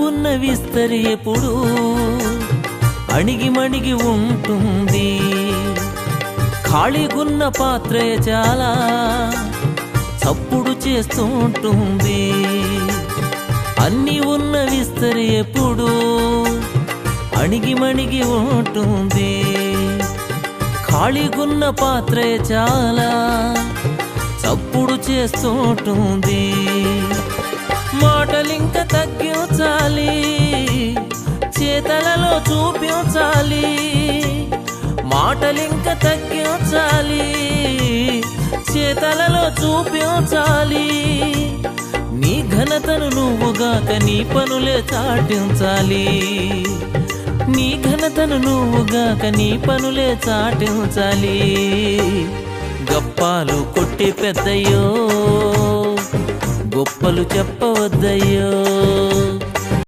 ఉన్న విస్తరి ఎప్పుడు అణిగి మణిగి ఉంటుంది. ఖాళీగున్న పాత్రే చాలా చప్పుడు చేస్తుంటుంది. అన్నీ ఉన్న విస్తరి ఎప్పుడు అణిగి మణిగి ఉంటుంది. ఖాళీగున్న పాత్రే చాలా చప్పుడు చేస్తుంటుంది. మాటలింక తగ్గించాలి, చేతలలో చూపించాలి. మాటలింక తగ్గించాలి, చేతలలో చూపించాలి. నీ ఘనతను నువ్వుగాక నీ పనులే చాటించాలి. నీ ఘనతను నువ్వుగాక నీ పనులే చాటించాలి. గప్పాలు కొట్టి పెద్దయ్యో, గొప్పలు చెప్పవద్దయ్యో.